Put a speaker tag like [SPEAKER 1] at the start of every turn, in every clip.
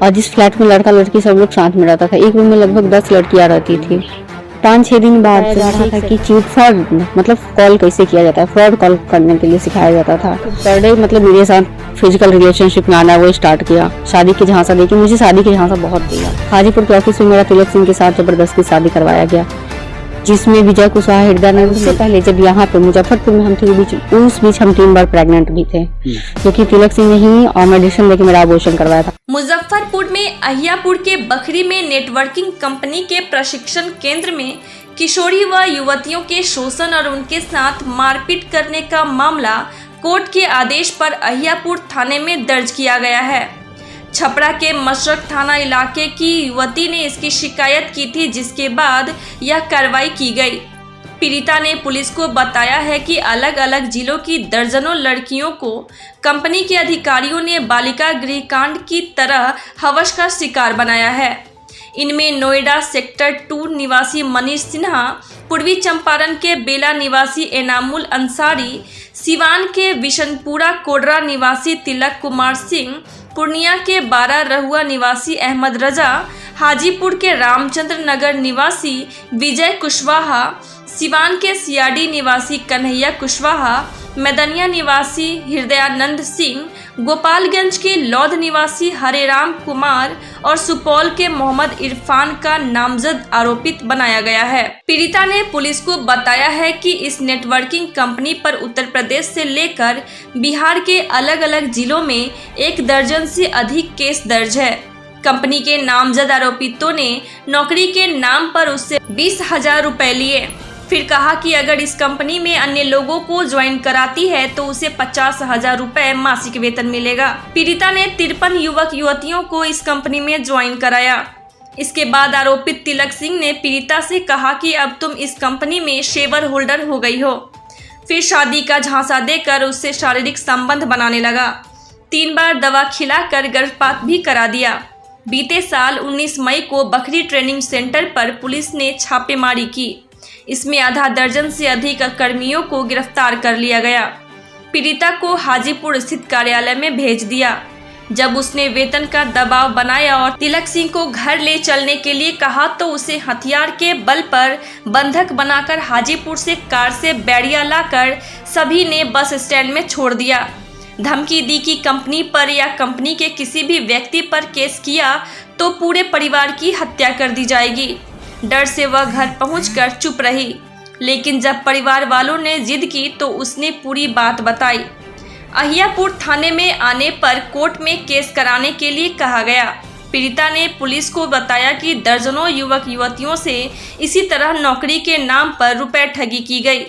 [SPEAKER 1] और जिस फ्लैट में लड़का लड़की सब लोग साथ में रहता था, एक रूम में लगभग 10 लड़कियां रहती थी। 5-6 दिन बाद जा रहा था कि चीट फ्रॉड मतलब कॉल कैसे किया जाता है, फ्रॉड कॉल करने के लिए सिखाया जाता था। पर डे मतलब मेरे साथ फिजिकल रिलेशनशिप में आना वो स्टार्ट किया। शादी की झांसा देखी, मुझे शादी की झांसा बहुत दिया। हाजीपुर के ऑफिस में मेरा तिलक सिंह के साथ जबरदस्ती शादी करवाया गया, जिसमें विजय कुशवाहा हृदयानंद से पहले जब यहाँ पे मुजफ्फरपुर में हम थे, उस बीच हम 3 बार प्रेग्नेंट भी थे, क्योंकि तिलक सिंह ने ही और मेडिसिन लेके मेरा अबॉर्शन करवाया था।
[SPEAKER 2] मुजफ्फरपुर में अहियापुर के बखरी में नेटवर्किंग कंपनी के प्रशिक्षण केंद्र में किशोरी व युवतियों के शोषण और उनके साथ मारपीट करने का मामला कोर्ट के आदेश पर अहियापुर थाने में दर्ज किया गया है। छपरा के मशरक थाना इलाके की युवती ने इसकी शिकायत की थी, जिसके बाद यह कार्रवाई की गई। पीड़िता ने पुलिस को बताया है कि अलग अलग जिलों की दर्जनों लड़कियों को कंपनी के अधिकारियों ने बालिका गृह कांड की तरह हवस का शिकार बनाया है। इनमें नोएडा सेक्टर 2 निवासी मनीष सिन्हा, पूर्वी चंपारण के बेला निवासी एनामुल अंसारी, सिवान के बिशनपुरा कोडरा निवासी तिलक कुमार सिंह, पूर्णिया के 12 रहुआ निवासी अहमद रजा, हाजीपुर के रामचंद्र नगर निवासी विजय कुशवाहा, सिवान के सियाडी निवासी कन्हैया कुशवाहा, मैदनिया निवासी हृदयानंद सिंह, गोपालगंज के लौध निवासी हरेराम कुमार और सुपौल के मोहम्मद इरफान का नामजद आरोपित बनाया गया है। पीड़िता ने पुलिस को बताया है कि इस नेटवर्किंग कंपनी पर उत्तर प्रदेश से लेकर बिहार के अलग अलग जिलों में 1 दर्जन से अधिक केस दर्ज है। कंपनी के नामजद आरोपितों ने नौकरी के नाम पर उससे 20,000 रुपए लिए, फिर कहा कि अगर इस कंपनी में अन्य लोगों को ज्वाइन कराती है तो उसे 50,000 रुपए मासिक वेतन मिलेगा। पीड़िता ने 53 युवक युवतियों को इस कंपनी में ज्वाइन कराया। इसके बाद आरोपित तिलक सिंह ने पीड़िता से कहा कि अब तुम इस कंपनी में शेयर होल्डर हो गई हो। फिर शादी का झांसा देकर उससे शारीरिक संबंध बनाने लगा। 3 बार दवा खिलाकर गर्भपात भी करा दिया। बीते साल 19 मई को बखरी ट्रेनिंग सेंटर पर पुलिस ने छापेमारी की। इसमें आधा दर्जन से अधिक कर्मियों को गिरफ्तार कर लिया गया। पीड़िता को हाजीपुर स्थित कार्यालय में भेज दिया। जब उसने वेतन का दबाव बनाया और तिलक सिंह को घर ले चलने के लिए कहा तो उसे हथियार के बल पर बंधक बनाकर हाजीपुर से कार से बैरिया लाकर सभी ने बस स्टैंड में छोड़ दिया। धमकी दी कि कंपनी पर या कंपनी के किसी भी व्यक्ति पर केस किया तो पूरे परिवार की हत्या कर दी जाएगी। डर से वह घर पहुंचकर चुप रही, लेकिन जब परिवार वालों ने जिद की तो उसने पूरी बात बताई। अहियापुर थाने में आने पर कोर्ट में केस कराने के लिए कहा गया। पीड़िता ने पुलिस को बताया कि दर्जनों युवक युवतियों से इसी तरह नौकरी के नाम पर रुपए ठगी की गई।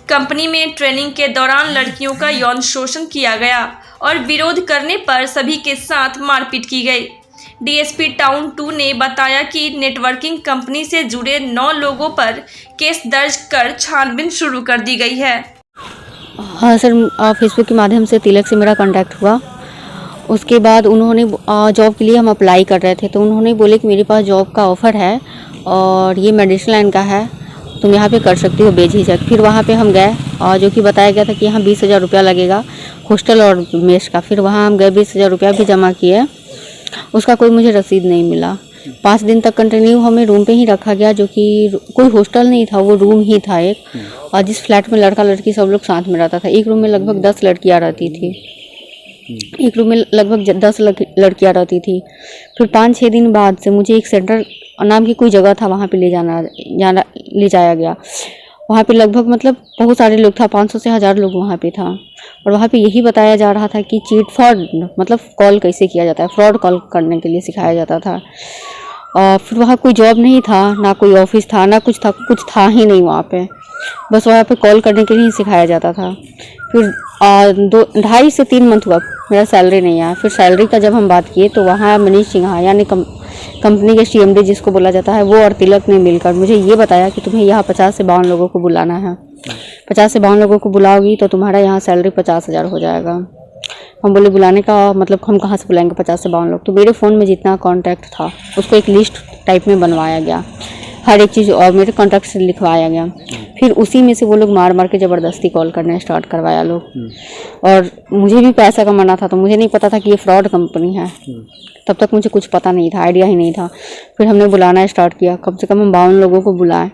[SPEAKER 2] कंपनी में ट्रेनिंग के दौरान लड़कियों का यौन शोषण किया गया और विरोध करने पर सभी के साथ मारपीट की गई। डीएसपी टाउन 2 ने बताया कि नेटवर्किंग कंपनी से जुड़े 9 लोगों पर केस दर्ज कर छानबीन शुरू कर दी गई है।
[SPEAKER 1] हाँ सर, फेसबुक के माध्यम से तिलक से मेरा कांटेक्ट हुआ। उसके बाद उन्होंने जॉब के लिए हम अप्लाई कर रहे थे तो उन्होंने बोले कि मेरे पास जॉब का ऑफ़र है और ये मेडिसिन लाइन का है, तुम यहाँ पे कर सकती हो बेझिझक। फिर वहाँ पे हम गए और जो कि बताया गया था कि यहाँ 20,000 रुपया लगेगा हॉस्टल और मेस का। फिर वहाँ हम गए, 20,000 रुपया भी जमा किए, उसका कोई मुझे रसीद नहीं मिला। 5 दिन तक कंटिन्यू हमें रूम पे ही रखा गया, जो कि कोई हॉस्टल नहीं था, वो रूम ही था एक। और जिस फ्लैट में लड़का लड़की सब लोग साथ में रहता था, एक रूम में लगभग 10 लड़कियां रहती थी। एक रूम में लगभग 10 लड़कियां रहती थी। फिर 5-6 दिन बाद से मुझे एक सेंटर नाम की कोई जगह था, वहाँ पे ले जाया गया। वहाँ पे लगभग मतलब बहुत सारे लोग था, 500 से 1000 लोग वहाँ पे था। और वहाँ पे यही बताया जा रहा था कि चीट फ्रॉड मतलब कॉल कैसे किया जाता है, फ्रॉड कॉल करने के लिए सिखाया जाता था। और फिर वहाँ कोई जॉब नहीं था, ना कोई ऑफिस था, ना कुछ था ही नहीं वहाँ पे। बस वहाँ पे कॉल करने के लिए ही सिखाया जाता था। फिर 2.5 से 3 मंथ हुआ मेरा सैलरी नहीं आया। फिर सैलरी का जब हम बात किए तो वहाँ मनीष सिन्हा यानी कंपनी के CMD जिसको बोला जाता है, वो और तिलक ने मिलकर मुझे ये बताया कि तुम्हें यहाँ 50 से 52 लोगों को बुलाना है। 50 से 52 लोगों को बुलाओगी तो तुम्हारा यहाँ सैलरी 50,000 हो जाएगा। हम बोले बुलाने का मतलब हम कहाँ से बुलाएंगे 50 से 52 लोग। तो मेरे फ़ोन में जितना कॉन्टैक्ट था उसको एक लिस्ट टाइप में बनवाया गया, हर एक चीज़ और मेरे कॉन्टैक्ट से लिखवाया गया। फिर उसी में से वो लोग मार मार के ज़बरदस्ती कॉल करना स्टार्ट करवाया लोग। और मुझे भी पैसा कमाना था, तो मुझे नहीं पता था कि ये फ्रॉड कंपनी है। तब तक मुझे कुछ पता नहीं था, आइडिया ही नहीं था। फिर हमने बुलाना स्टार्ट किया, कम से कम हम 52 लोगों को बुलाए।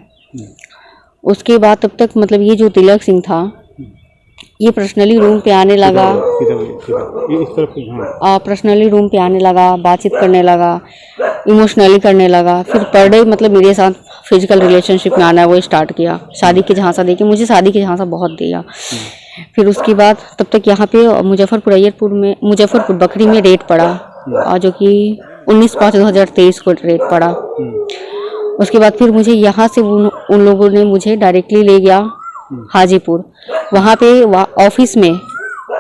[SPEAKER 1] उसके बाद तब तक मतलब ये जो तिलक सिंह था ये पर्सनली रूम पे आने लगा, पर्सनली रूम पे आने लगा, बातचीत करने लगा, इमोशनली करने लगा। फिर पर डे मतलब मेरे साथ फिजिकल रिलेशनशिप में आना वो स्टार्ट किया। शादी के झांसा देके मुझे शादी के झांसा बहुत दिया। फिर उसके बाद तब तक यहाँ पे मुजफ्फरपुर बखरी में रेट पड़ा, जो कि 19/5/2023 को रेट पड़ा। उसके बाद फिर मुझे यहाँ से उन लोगों ने मुझे डायरेक्टली ले गया हाजीपुर। वहाँ पे ऑफिस में,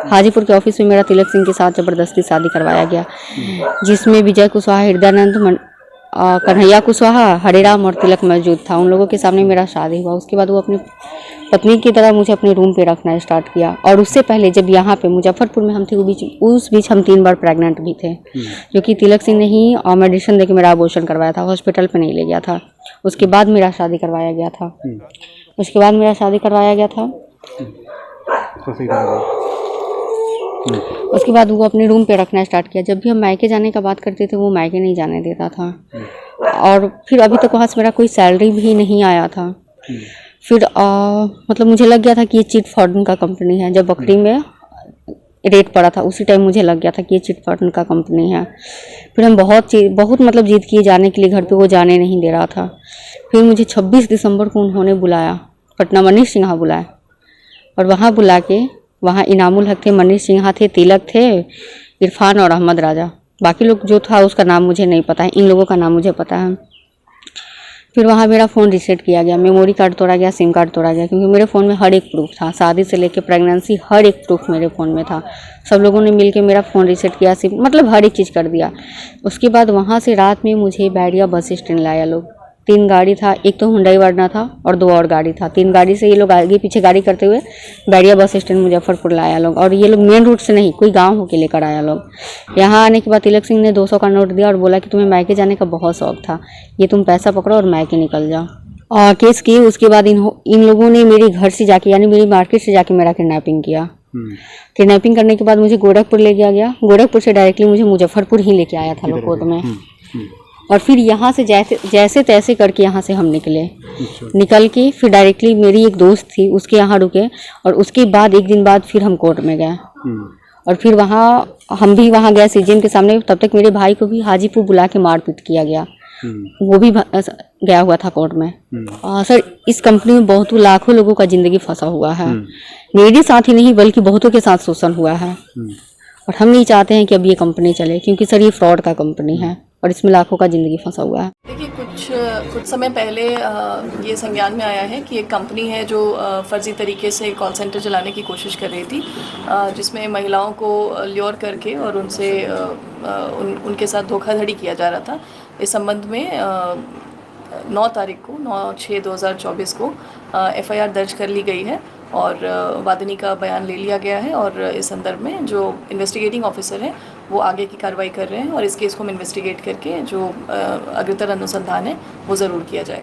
[SPEAKER 1] हाजीपुर के ऑफिस में मेरा तिलक सिंह के साथ ज़बरदस्ती शादी करवाया गया, जिसमें विजय कुशवाहा, हृदयानंद, कन्हैया कुशवाहा, हरेराम और तिलक मौजूद था। उन लोगों के सामने मेरा शादी हुआ। उसके बाद वो अपनी पत्नी की तरह मुझे अपने रूम पे रखना स्टार्ट किया। और उससे पहले जब यहाँ पे मुजफ्फरपुर में हम थे, उस बीच हम 3 बार प्रेग्नेंट भी थे, जो कि तिलक सिंह ने ही मेडिसिन देके मेरा अबॉर्शन करवाया था, हॉस्पिटल पे नहीं ले गया था। उसके बाद मेरा शादी करवाया गया था। उसके बाद वो अपने रूम पे रखना स्टार्ट किया। जब भी हम मायके जाने का बात करते थे, वो मायके नहीं जाने देता था। और फिर अभी तक वहाँ से मेरा कोई सैलरी भी नहीं आया था। फिर मतलब मुझे लग गया था कि ये चिट फंड का कंपनी है। जब बकरी में रेट पड़ा था उसी टाइम मुझे लग गया था कि ये चिट फंड का कंपनी है। फिर हम बहुत मतलब जिद किए जाने के लिए घर पे, वो जाने नहीं दे रहा था। फिर मुझे 26 दिसंबर को उन्होंने बुलाया, पटना मनीष सिन्हा बुलाया। और वहाँ बुला के, वहाँ इनामुल हक थे, मनीष सिन्हा थे, तिलक थे, इरफान और अहमद राजा। बाकी लोग जो था उसका नाम मुझे नहीं पता है, इन लोगों का नाम मुझे पता है। फिर वहाँ मेरा फ़ोन रीसेट किया गया, मेमोरी कार्ड तोड़ा गया, सिम कार्ड तोड़ा गया, क्योंकि मेरे फ़ोन में हर एक प्रूफ था। शादी से लेकर प्रेगनेंसी हर एक प्रूफ मेरे फ़ोन में था। सब लोगों ने मिलके मेरा फ़ोन रीसेट किया, सिम मतलब हर एक चीज़ कर दिया। उसके बाद वहाँ से रात में मुझे बैरिया बस स्टैंड लाया लोग। 3 गाड़ी था, एक तो हुंडई वर्ना था और 2 और गाड़ी था। 3 गाड़ी से ये लोग आगे पीछे गाड़ी करते हुए बैरिया बस स्टैंड मुजफ्फरपुर लाया लोग। और ये लोग मेन रूट से नहीं, कोई गांव होके लेकर आया लोग। यहाँ आने के बाद तिलक सिंह ने 200 का नोट दिया और बोला कि तुम्हें मायके जाने का बहुत शौक था, ये तुम पैसा पकड़ो और मायके निकल जाओ। और केस की। उसके बाद इन लोगों ने मेरे घर से जाके, यानी मेरी मार्केट से जाके मेरा किडनैपिंग किया। किडनैपिंग करने के बाद मुझे गोरखपुर ले गया। गोरखपुर से डायरेक्टली मुझे मुजफ्फरपुर ही लेके आया था लोग कोर्ट में। और फिर यहाँ से जैसे तैसे करके यहाँ से हम निकल के फिर डायरेक्टली मेरी एक दोस्त थी उसके यहाँ रुके। और उसके बाद 1 दिन बाद फिर हम कोर्ट में गए। और फिर हम भी वहाँ गए सीजीएम के सामने। तब तक मेरे भाई को भी हाजीपुर बुला के मारपीट किया गया, वो भी गया हुआ था कोर्ट में। सर, इस कंपनी में बहुत लाखों लोगों का जिंदगी फंसा हुआ है। मेरे साथ ही नहीं बल्कि बहुतों के साथ शोषण हुआ है। और हम नहीं चाहते हैं कि अब ये कंपनी चले, क्योंकि सर ये फ्रॉड का कंपनी है और इसमें लाखों का जिंदगी फंसा हुआ है।
[SPEAKER 3] देखिए, कुछ समय पहले ये संज्ञान में आया है कि एक कंपनी है जो फर्जी तरीके से कॉल सेंटर चलाने की कोशिश कर रही थी, जिसमें महिलाओं को ल्योर करके और उनसे उनके साथ धोखाधड़ी किया जा रहा था। इस संबंध में 9 तारीख को 9/6/2024 को FIR दर्ज कर ली गई है और वादिनी का बयान ले लिया गया है। और इस संदर्भ में जो इन्वेस्टिगेटिंग ऑफिसर हैं वो आगे की कार्रवाई कर रहे हैं और इस केस को हम इन्वेस्टिगेट करके जो अग्रतर अनुसंधान है वो ज़रूर किया जाए।